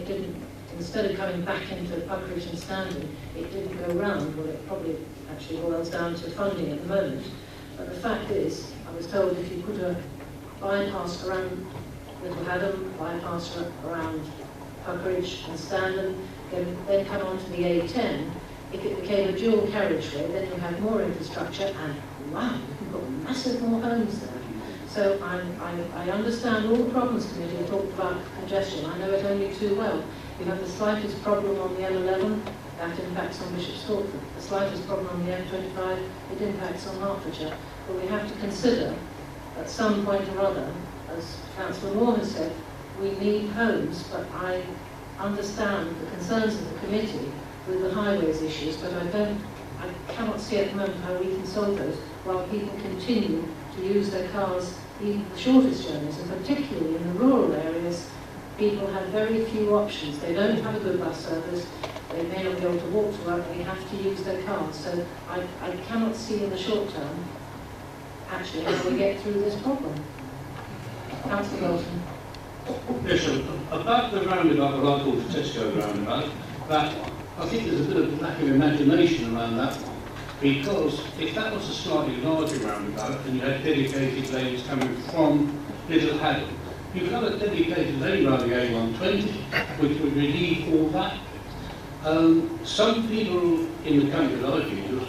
it didn't, instead of coming back into Puckeridge and Standon, it didn't go round. Well, it probably actually boils down to funding at the moment. But the fact is, I was told if you put a bypass around Little Haddam, bypass around Puckeridge and Standon, then come onto the A10, if it became a dual carriageway, then you have more infrastructure and wow, you've got massive more homes there. So I understand all the problems committee have talked about congestion. I know it only too well. You have the slightest problem on the M11, that impacts on Bishop Stortford. The slightest problem on the M25, it impacts on Hertfordshire. But we have to consider, at some point or other, as Councillor Moore has said, we need homes, but I understand the concerns of the committee with the highways issues, but I cannot see at the moment how we can solve those while people continue to use their cars, even the shortest journeys, and particularly in the rural areas, people have very few options. They don't have a good bus service, they may not be able to walk to work, they have to use their cars. So I cannot see in the short term actually how we get through this problem. Councillor Bolton. Yes, about the roundabout, what I call the Tesco roundabout, that I think there's a bit of lack of imagination around that one. Because if that was a slightly larger roundabout and you had dedicated lanes coming from Little Haddam, you could have a dedicated lane around the A120, which would relieve all that. Some people in the country, like you,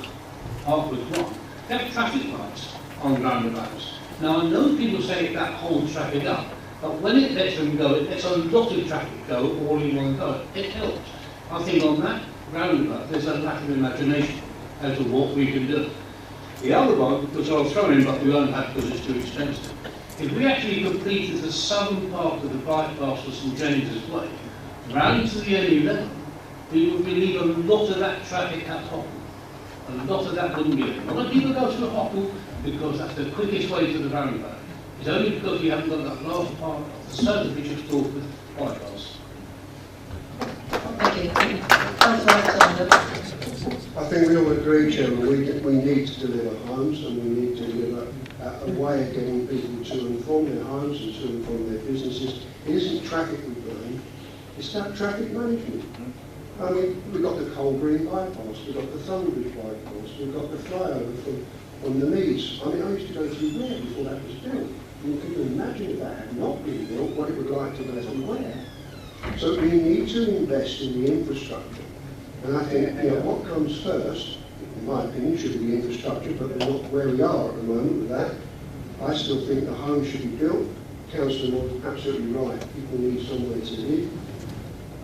Hertford one, they have traffic lights on roundabouts. Now I know people say that holds traffic up, but when it lets them go, it lets a lot of traffic go all in one go. It helps. I think on that roundabout, there's a lack of imagination as to what we can do. The other one, which I'll throw in, but we won't have because it's too expensive, if we actually completed the southern part of the bypass of St James's Way, round to the M11, we would relieve a lot of that traffic at Hoppel. A lot of that wouldn't be there. A lot of people go to Hoppel because that's the quickest way to the roundabout. It's only because you haven't got that last part of the southern Bishop Stortford bypass. Thank you. Councillor Alexander. I think we all agree, Chairman, we need to deliver homes, and we need to deliver a way of getting people to and from their homes and to and from their businesses. It isn't traffic we blame, it's about traffic management. I mean, we've got the Coal Green bypass, we've got the Thunderbridge bypass, we've got the flyover from the Meads. I mean, I used to go through there before that was built. And can you imagine if that had not been built, what it would like to go to where? So we need to invest in the infrastructure. And I think, what comes first, in my opinion, should be the infrastructure, but we're not where we are at the moment with that. I still think the homes should be built. Councillor was absolutely right. People need somewhere to live.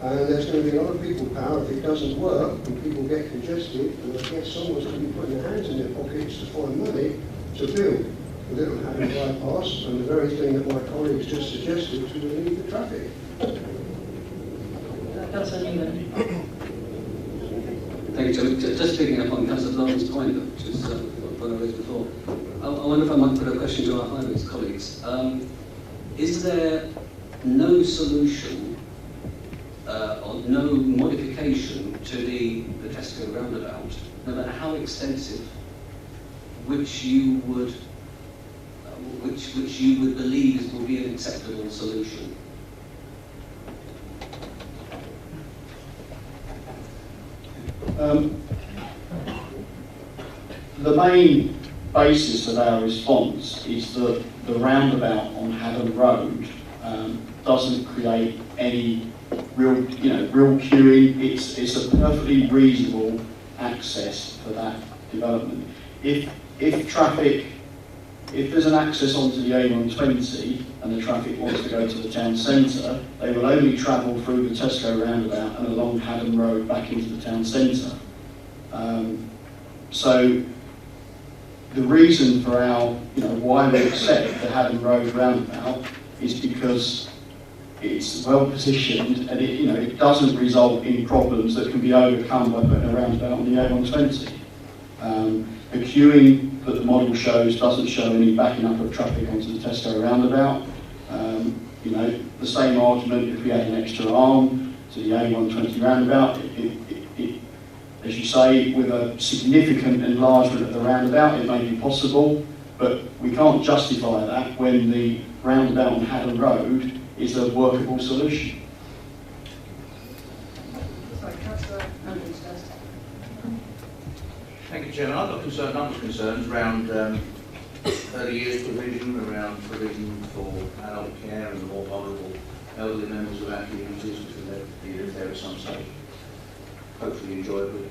And there's going to be a lot of people power if it doesn't work and people get congested, and I guess someone's going to be putting their hands in their pockets to find money to build the Little Haddam bypass and the very thing that my colleagues just suggested to relieve the traffic. Councillor Newman. Thank you, Chairman. Just picking up on Councillor Lawrence's point, which is what I raised before. I wonder if I might put a question to our highways colleagues. Is there no solution or no modification to the Tesco roundabout, no matter how extensive, which you would believe will be an acceptable solution? The main basis of our response is that the roundabout on Haddam Road doesn't create any real queuing. It's a perfectly reasonable access for that development. If there's an access onto the A120 and the traffic wants to go to the town centre, they will only travel through the Tesco roundabout and along Haddam Road back into the town centre. So the reason for our, why we accept the Haddam Road roundabout is because it's well positioned and it doesn't result in problems that can be overcome by putting a roundabout on the A120. The queuing that the model shows doesn't show any backing up of traffic onto the Tesco roundabout. The same argument if we had an extra arm to the A120 roundabout. As you say, with a significant enlargement of the roundabout, it may be possible, but we can't justify that when the roundabout on Haddam Road is a workable solution. you, Chairman. I've got a number of concerns around early years provision, around provision for adult care and the more vulnerable elderly members of our communities, which will be lived there at some stage, hopefully enjoyably,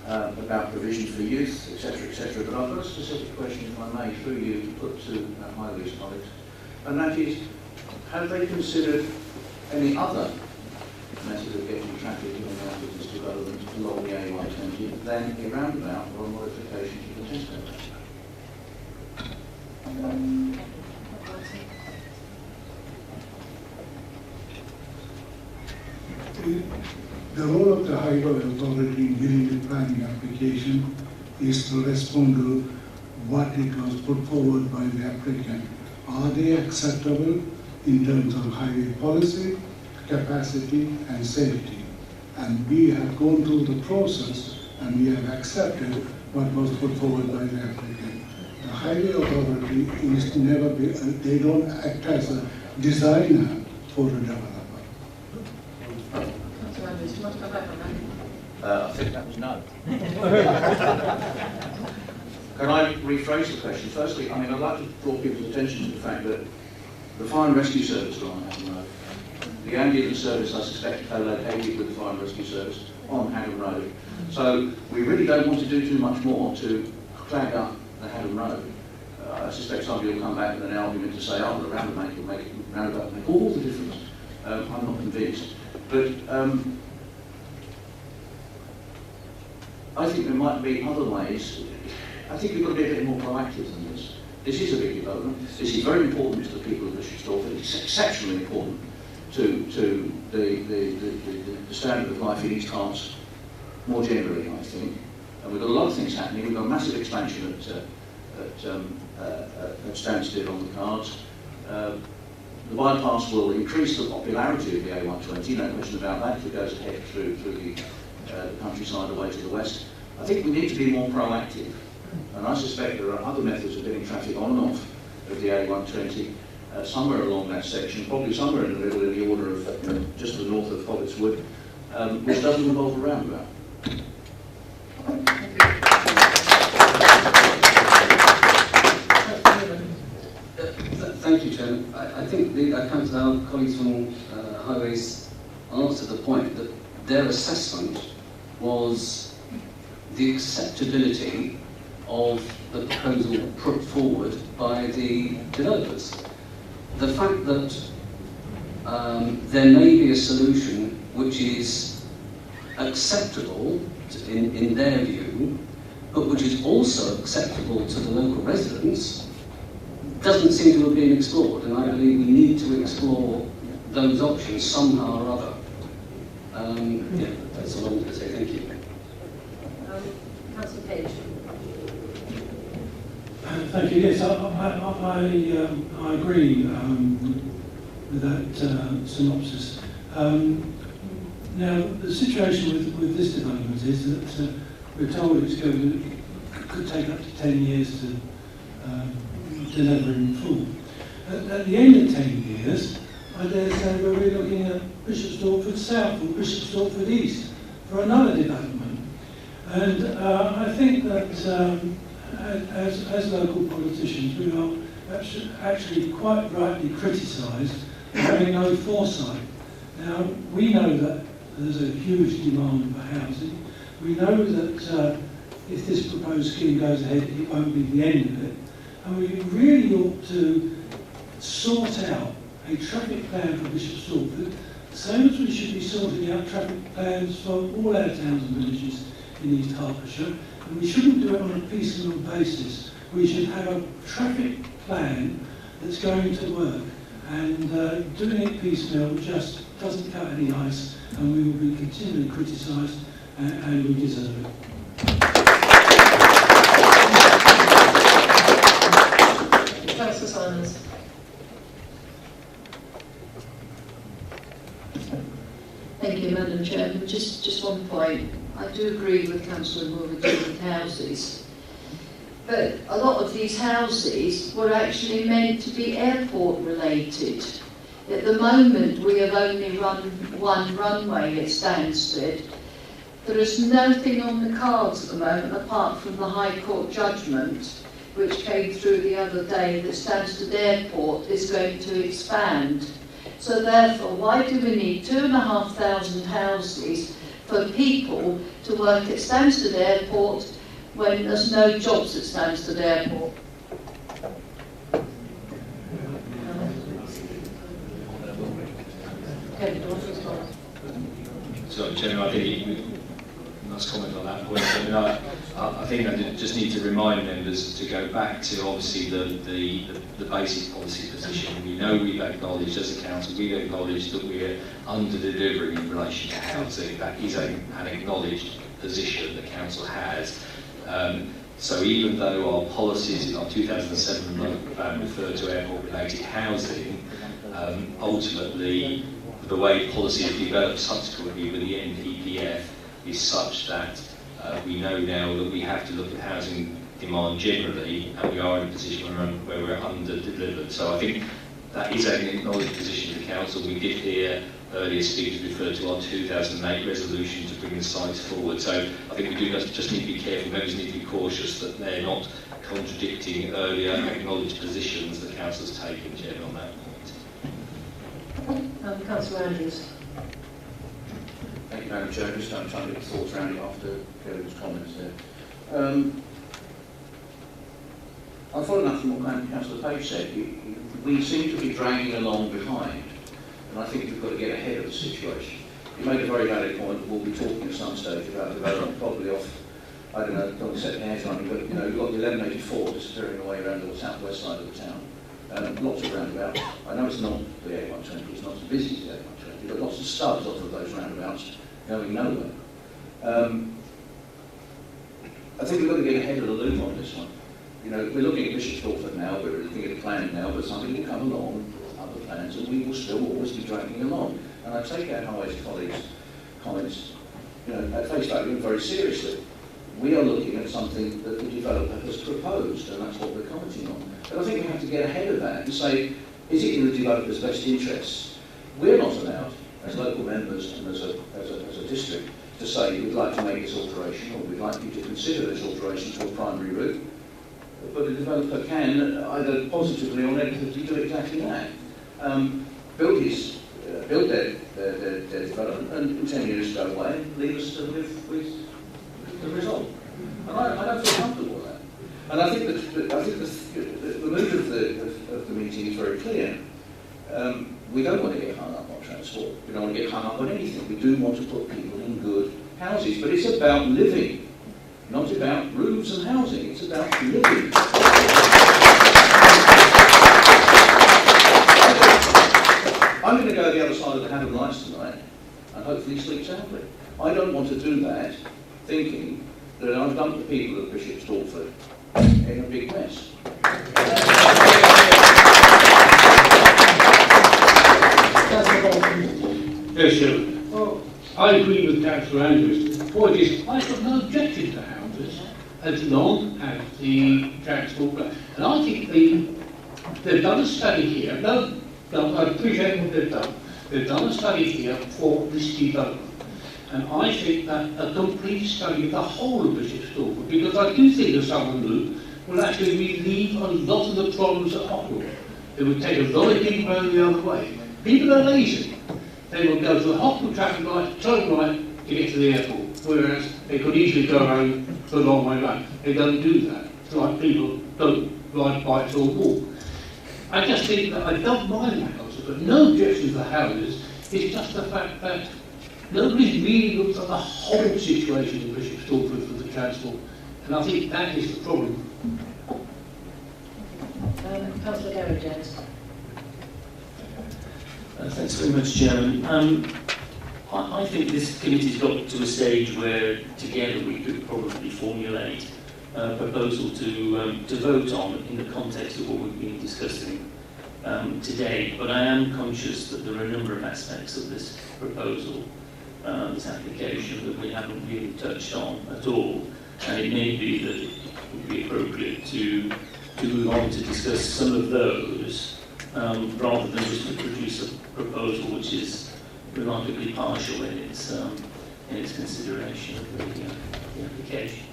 about provision for youth, etc., etc. But I've got a specific question, if I may, through you, to put to Highways colleagues, and that is, have they considered any other method of getting traffic in and out of this development along the A120 than a roundabout or a modification to the Tesco? The role of the Highway Authority in giving the planning application is to respond to what it was put forward by the applicant. Are they acceptable in terms of highway policy, capacity and safety? And we have gone through the process and we have accepted what was put forward by the applicant. The Highway Authority is never, they don't act as a designer for a developer. Do you want to come back on that? I think that was no. Can I rephrase the question? Firstly, I mean, I'd like to draw people's attention to the fact that the Fire and Rescue Service are on Haddon Road. The ambulance service, I suspect, is co-located with the Fire and Rescue Service on Haddon Road. So we really don't want to do too much more to clag up the Haddon Road. I suspect somebody will come back with an argument to say, oh, the roundabout will make all the difference. I'm not convinced. But I think there might be other ways. I think we've got to be a bit more proactive than this. This is a big development. This is very important to the people of Bishop Stortford. It's exceptionally important to the standard of life in East Hants more generally, I think. And we've got a lot of things happening. We've got a massive expansion at Stansted on the cards. The bypass will increase the popularity of the A120, no question about that, if it goes ahead through the countryside away to the west. I think we need to be more proactive, and I suspect there are other methods of getting traffic on and off of the A120, somewhere along that section, probably somewhere in the middle, in the order of just to the north of Hobbitswood, which doesn't involve a roundabout. Thank you, Chairman. I think I come to our colleagues from Highways answered the point that their assessment was the acceptability of the proposal put forward by the developers. The fact that there may be a solution which is acceptable in their view, but which is also acceptable to the local residents, doesn't seem to have been explored, and I believe we need to explore those options somehow or other. Yeah, that's all I'm going to say. Thank you. Councillor Page. Thank you. Yes, I agree with that synopsis. Now, the situation with this development is that we're told it could take up to 10 years to deliver in full. At the end of 10 years, I dare say we're really looking at Bishop Stortford South or Bishop Stortford East for another development. And I think that as local politicians, we are actually quite rightly criticised for having no foresight. Now, we know that there's a huge demand for housing. We know that if this proposed scheme goes ahead, it won't be the end of it. And we really ought to sort out a traffic plan for Bishop Stortford, the same as we should be sorting out traffic plans for all our towns and villages in East Hertfordshire. And we shouldn't do it on a piecemeal basis. We should have a traffic plan that's going to work. And doing it piecemeal just doesn't cut any ice, and we will be continually criticised, and we deserve it. Councillor Simons. Thank you, Madam Chairman. Just one point. I do agree with Councillor Moore with houses. But a lot of these houses were actually meant to be airport related. At the moment we have only run one runway at Stansted, There is nothing on the cards at the moment apart from the High Court judgment which came through the other day that Stansted Airport is going to expand. So therefore, why do we need 2,500 houses for people to work at Stansted Airport when there's no jobs at Stansted Airport? So, Chairman, I think we must comment on that point. I think I just need to remind members to go back to obviously the basic policy position. We know we've acknowledged as a council, we've acknowledged that we're under-delivering in relation to housing. That is an acknowledged position the council has. So even though our policies in our 2007 plan refer to airport-related housing, ultimately the way policy has developed subsequently with the NPPF is such that we know now that we have to look at housing demand generally, and we are in a position where we're under-delivered. So I think that is an acknowledged position of the council. We did hear earlier speakers refer to our 2008 resolution to bring the sites forward. So I think we do just need to be careful. Members need to be cautious that they're not contradicting earlier acknowledged positions the council's taken, Chairman, on that point. Councillor Andrews. Thank you, Madam Chair. Just trying to get thoughts around it after Kevin's comments there. I followed up from what Councillor Page said. We seem to be dragging along behind, and I think we've got to get ahead of the situation. You made a very valid point. We'll be talking at some stage about development, probably off, I don't know, don't set the hairs on, but you've got the 1184 disappearing away around the southwest side of the town. Lots of roundabouts. I know it's not the A120, it's not as busy as the A120, but lots of stubs off of those roundabouts going nowhere. I think we've got to get ahead of the loom on this one. We're looking at Bishop Stortford now, we're looking at planning now, but something will come along, other plans, and we will still always be dragging along. And I take our Highways colleagues' comments, at face value and very seriously. We are looking at something that the developer has proposed, and that's what we're commenting on. But I think we have to get ahead of that and say, is it in the developer's best interests? We're not allowed, as local members and as a district, to say we'd like to make this alteration, or we'd like you to consider this alteration to a primary route. But the developer can either positively or negatively do exactly that. Build their development, and in 10 years go away and leave us to live with the result. And I don't feel comfortable with that. And I think the mood of the meeting is very clear. We don't want to get hung up on transport. We don't want to get hung up on anything. We do want to put people in good houses. But it's about living, not about roofs and housing. It's about living. I'm going to go the other side of the Hammond Lights tonight and hopefully sleep soundly. I don't want to do that thinking that I've dumped the people of Bishop Stortford in a big mess. Yes, sir. Well, I agree with Councillor Andrews. The point is, I've got no objection to houses as long as the transport. And I think they've done a study here. No, I appreciate what they've done. They've done a study here for this development. And I think that a complete study of the whole of Bishop Stortford, because I do think the Southern Loop will actually relieve a lot of the problems at Hotwell. It would take a lot of people going the other way. People are lazy. They will go to the Hotwell traffic light, turn right to get to the airport, whereas they could easily go around the long way round. They don't do that. It's like people don't ride bikes or walk. I just think that I don't mind the houses, but no objection to the houses. It's just the fact that nobody's really looked at the whole situation in Bishop Stortford for the transport, and I think that is the problem. Councillor Gary Jones. Thanks very much, Chairman. I think this committee's got to a stage where together we could probably formulate a proposal to vote on in the context of what we've been discussing today. But I am conscious that there are a number of aspects of this proposal, this application, that we haven't really touched on at all. And it may be that it would be appropriate to move on to discuss some of those rather than just to produce a proposal which is remarkably partial in its in its consideration of the application.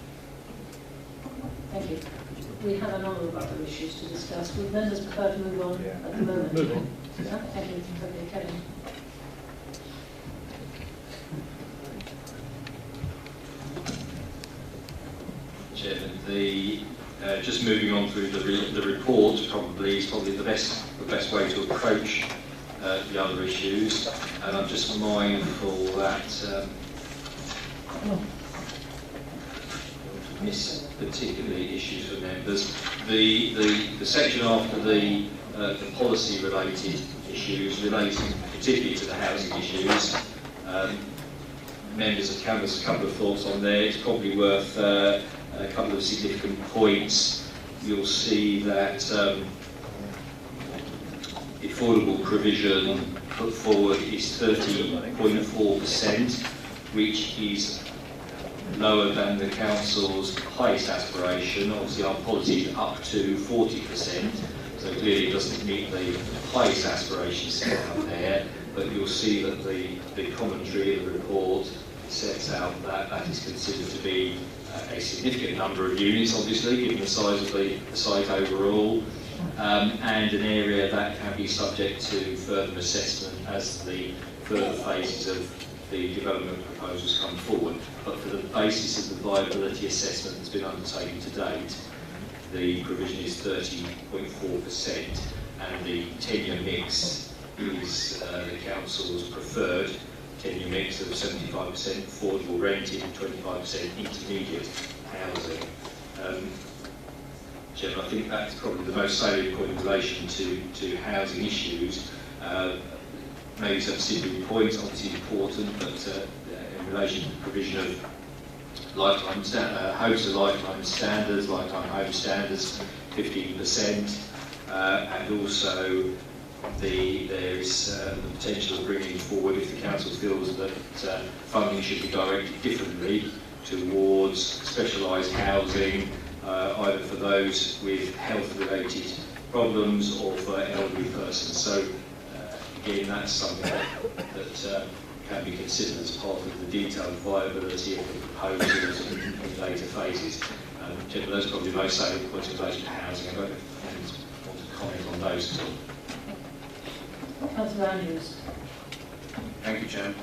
Thank you. We have a number of other issues to discuss. Would members prefer to move on at the moment? Move on. Yeah, thank you. Okay, Kevin. Chairman, just moving on through the report is probably the best way to approach the other issues, and I'm just mindful that miss particularly issues for members. The section after the policy related issues relating particularly to the housing issues. Members have canvassed a couple of thoughts on there. It's probably worth a couple of significant points. You'll see that affordable provision put forward is 30.4%, which is lower than the council's highest aspiration. Obviously our policy is up to 40%, so clearly it doesn't meet the highest aspiration set out there, but you'll see that the commentary of the report sets out that that is considered to be a significant number of units, obviously, given the size of the site overall, and an area that can be subject to further assessment as the further phases of the development proposals come forward. But for the basis of the viability assessment that's been undertaken to date, the provision is 30.4%, and the tenure mix is the council's preferred tenure mix of 75% affordable rented and 25% intermediate housing. Chairman, I think that's probably the most salient point in relation to housing issues. Maybe some specific points, obviously important, but in relation to the provision of lifetime homes to lifetime standards, lifetime home standards, 15%, and also there is the potential of bringing forward, if the council feels that funding should be directed differently towards specialised housing, either for those with health-related problems or for elderly persons. So again, that's something that can be considered as part of the detailed viability of the proposals in later phases. Those are probably the most salient points in relation to housing. I don't know if anyone wants to comment on those at all. Councillor Andrews. Thank you, Chairman.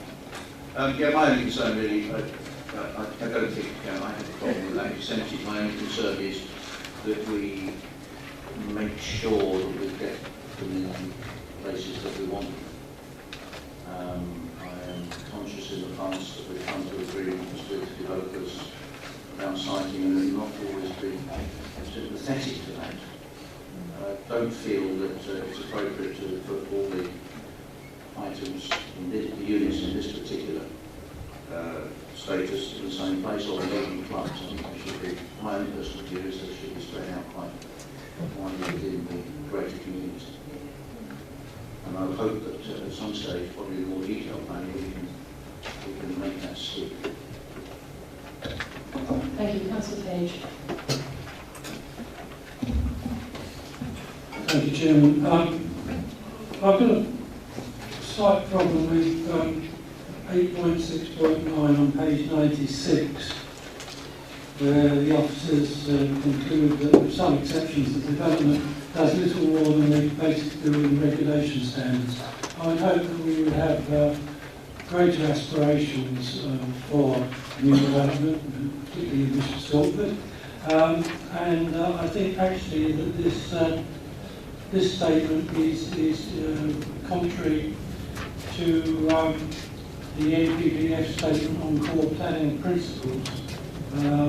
Yeah, my only concern really, I don't think I have a problem with that percentage. My only concern is that we make sure that we get them in places that we want. I am conscious in the past that we've come to agreements with developers around siting and they've not always been sympathetic to that. I don't feel that it's appropriate to put all the items in the units in this particular status in the same place or in clubs. I think they should be, my own personal view is they should be spread out quite widely within the greater community. And I hope that at some stage, probably with more detailed planning, we can make that stick. Thank you, Councillor Page. Thank you, Chairman. I've got a slight problem with 8.6.9 on page 96, where the officers conclude that with some exceptions the development does little more than the basic building regulation standards. I would hope that we would have greater aspirations for new development, particularly in Bishop Stortford. And I think actually that this statement is contrary to the NPPF statement on core planning principles,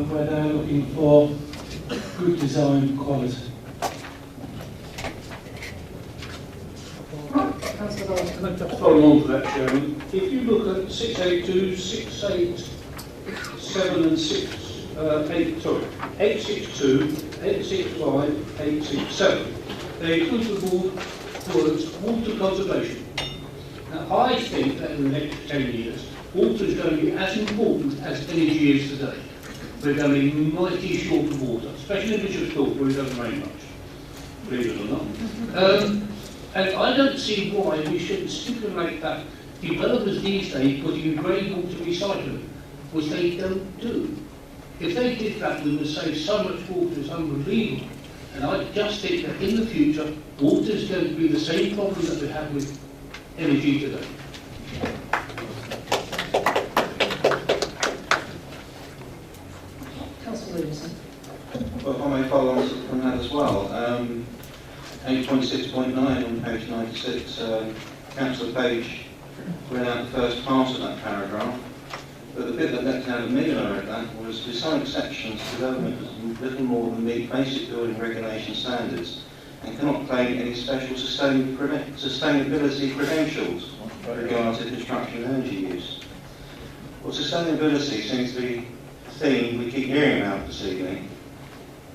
where they're looking for good design quality. Can I just follow on to that, Chairman? If you look at 682, 687 and 862, 865, 867, they include the words water conservation. Now, I think that in the next 10 years, water is going to be as important as energy is today. We're going to be mighty short of water, especially in Bishop Stortford where it doesn't rain much, believe it or not. And I don't see why we shouldn't stipulate that developers these days put in grey water recycling, which they don't do. If they did that, we would save so much water, it's unbelievable. And I just think that in the future, water is going to be the same problem that we have with energy today. Councillor Williamson. Well, if I may follow on from that as well. 8.6.9 on page 96, Councillor Page read out the first part of that paragraph, but the bit that leapt out of me when I read that was, with some exceptions, development does little more than meet basic building regulation standards and cannot claim any special sustainability credentials with regard to construction and energy use. Well, sustainability seems to be a theme we keep hearing about this evening.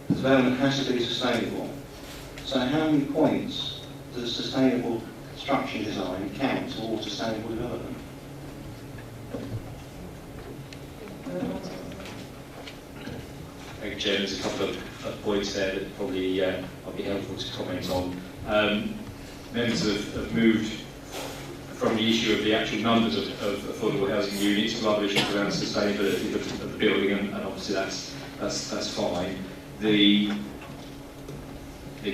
The development has to be sustainable. So how many points does sustainable construction design count towards sustainable development? Thank you, Chair. There's a couple of points there that probably might be helpful to comment on. Members have moved from the issue of the actual numbers of affordable housing units to other issues around sustainability of the building, and obviously that's fine. The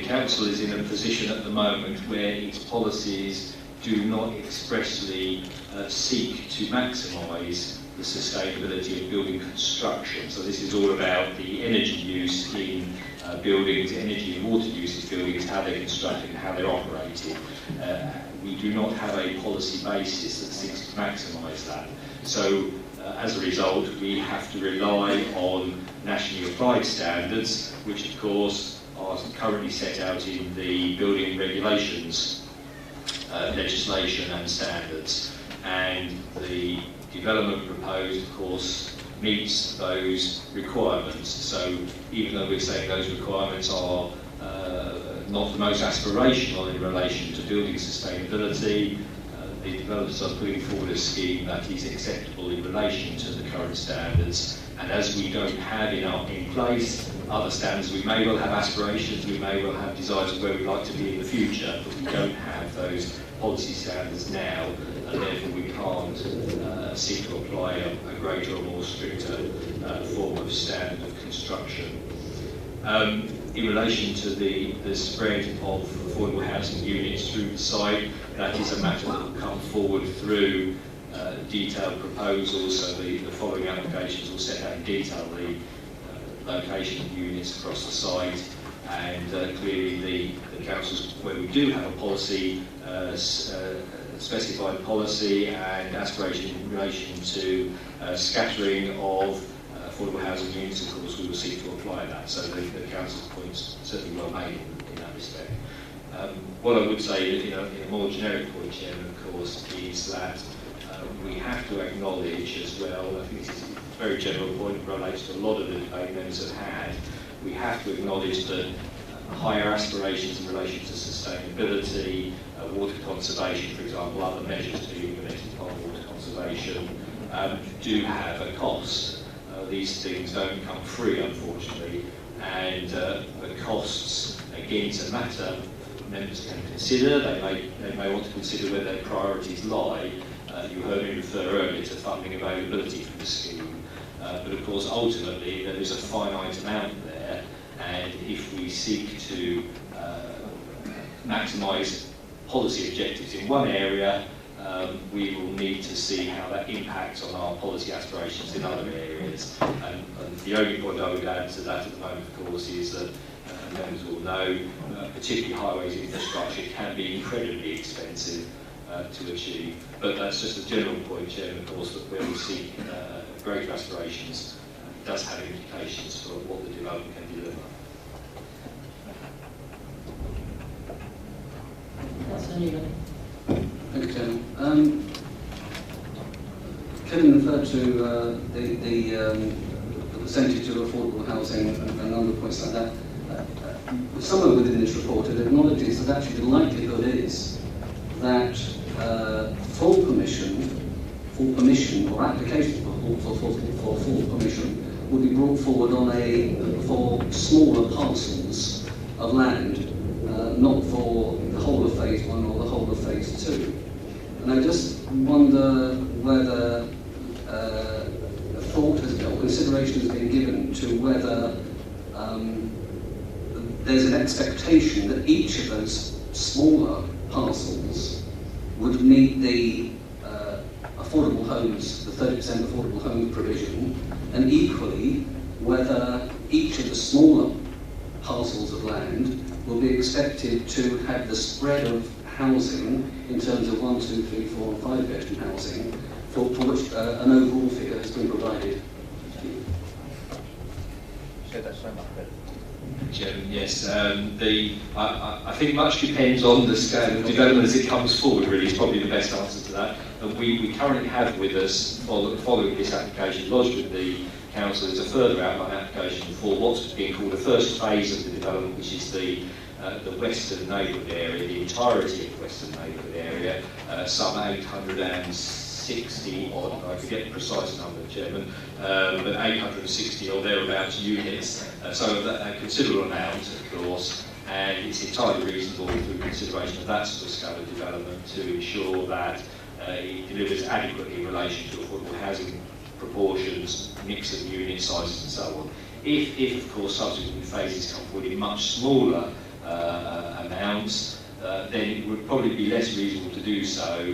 council is in a position at the moment where its policies do not expressly seek to maximise the sustainability of building construction. So this is all about the energy use in buildings, energy and water use in buildings, how they're constructed and how they're operated. We do not have a policy basis that seeks to maximise that. So as a result, we have to rely on nationally applied standards, which of course are currently set out in the building regulations legislation and standards. And the development proposed, of course, meets those requirements. So even though we're saying those requirements are not the most aspirational in relation to building sustainability, the developers are putting forward a scheme that is acceptable in relation to the current standards. And as we don't have in place other standards, we may well have aspirations, we may well have desires of where we'd like to be in the future, but we don't have those policy standards now, and therefore we can't seek to apply a greater or more stricter form of standard of construction. In relation to the spread of affordable housing units through the site, that is a matter that will come forward through detailed proposals. So the following applications will set out in detail the location of units across the site, and clearly the councils where we do have a policy, specified policy and aspiration in relation to scattering of affordable housing units, of course we will seek to apply that. So the council's point's certainly well made in that respect. What I would say in a more generic point, Chairman, of course, is that we have to acknowledge as well, I think this is a very general point that relates to a lot of the debate members have had, we have to acknowledge that higher aspirations in relation to sustainability, water conservation, for example, other measures to be implemented as part of water conservation, do have a cost. These things don't come free, unfortunately, and the costs, again, it's a matter members can consider. They may want to consider where their priorities lie. You heard me refer earlier to funding availability for the scheme, but of course ultimately there is a finite amount there, and if we seek to maximise policy objectives in one area, we will need to see how that impacts on our policy aspirations in other areas. And the only point I would add to that at the moment, of course, is that members will know, particularly highways infrastructure can be incredibly expensive to achieve. But that's just a general point, Chairman, of course, that where we seek greater aspirations does have implications for what the development can deliver. Councillor Newman. Thank you, Chairman. Kevin referred to the percentage of affordable housing and other points like that. Somewhere within this report it acknowledges that actually the likelihood is that full permission or application for full permission would be brought forward for smaller parcels of land, not for the whole of phase 1 or the whole of phase 2. And I just wonder whether a thought has been, or consideration has been given to whether there's an expectation that each of those smaller parcels would meet the affordable homes, the 30% affordable home provision, and equally whether each of the smaller parcels of land will be expected to have the spread of housing in terms of 1, 2, 3, 4 and 5 bedroom housing for which an overall figure has been provided. Said that so much better. Chairman, yes. I think much depends on the scale of development as it comes forward, really, is probably the best answer to that. And we currently have with us, following this application lodged with the Council, is a further outline application for what's being called the first phase of the development, which is the western neighbourhood area, the entirety of the western neighbourhood area, some 860 odd, I forget the precise number, Chairman, but 860 or thereabouts units, so a considerable amount, of course, and it's entirely reasonable through consideration of that sort of scale of development to ensure that it delivers adequately in relation to affordable housing proportions, mix of unit sizes and so on. If of course, subsequent phases come forward in much smaller amounts, then it would probably be less reasonable to do so,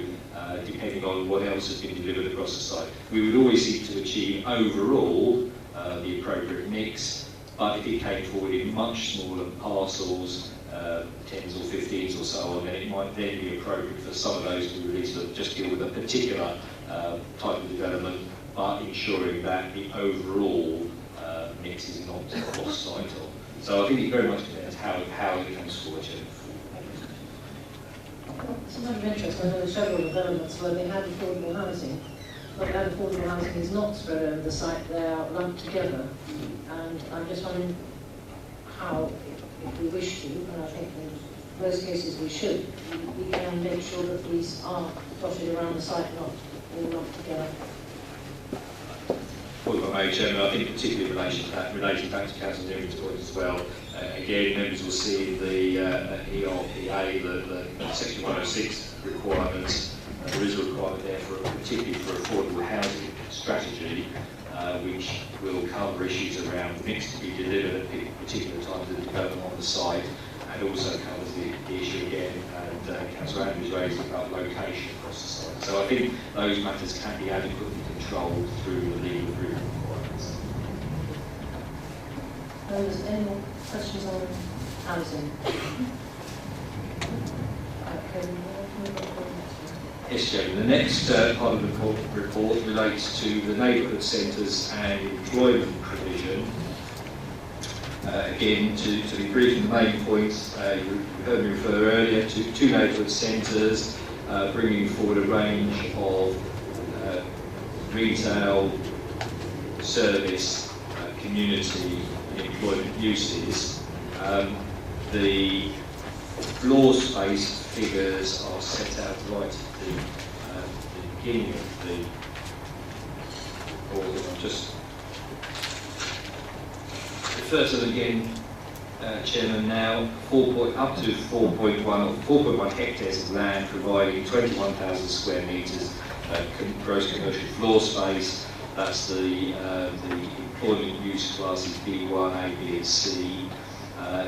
depending on what else has been delivered across the site. We would always seek to achieve overall the appropriate mix, but if it came forward in much smaller parcels, 10s or 15s or so on, then it might then be appropriate for some of those to be released to just deal with a particular type of development, but ensuring that the overall mix is not lost sight of. So I think it very much depends how it comes forward. It's a matter of interest. I know there are several developments where they have affordable housing, but that affordable housing is not spread over the site, they are lumped together. And I'm just wondering how, if we wish to, and I think in most cases we should, we can make sure that these are dotted around the site, not all lumped together. Well, if I may, Chairman, I think particularly in relation to that, relating back to Councillor Newman's point as well, again, members will see in the ERPA, the Section 106 requirements, there is a requirement there for, particularly for affordable housing strategy, which will cover issues around mix to be delivered at particular times of the development on the site, and also covers the issue again, and Councillor Andrews raised about location across the site. So I think those matters can be adequately controlled through the legal agreement requirements. Any more questions on housing? Yes, Chairman. The next part of the report relates to the neighbourhood centres and employment provision. Again, to be brief in the main points, you heard me refer earlier to two neighbourhood centres, bringing forward a range of retail, service, community and employment uses. The floor space figures are set out right at the beginning of the report. I'll just refer to them again, Chairman, now, up to 4.1 hectares of land, providing 21,000 square metres gross commercial floor space. That's the employment use classes B1, A, B and C,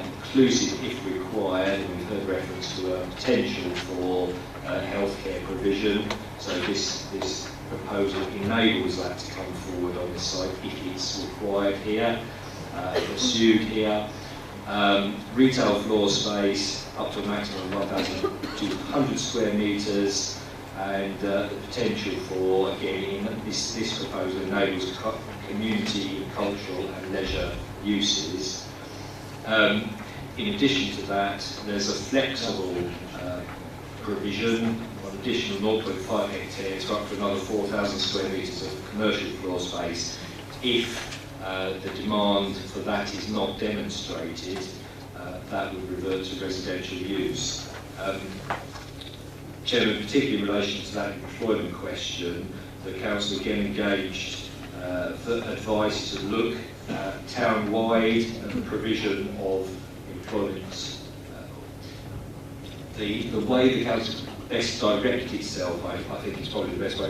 inclusive if required, and we've heard reference to a potential for healthcare provision. So this proposal enables that to come forward on the site if it's required here, pursued here. Retail floor space up to a maximum of 1,200 square metres, and the potential for, again, this proposal enables community, cultural and leisure uses. In addition to that, there's a flexible provision of additional 0.5 hectares up to another 4,000 square metres of commercial floor space if the demand for that is not demonstrated. That would revert to residential use. Chairman, particularly in relation to that employment question, the Council again engaged for advice to look town-wide at the provision of employment. The way the Council best direct itself, I think is probably the best way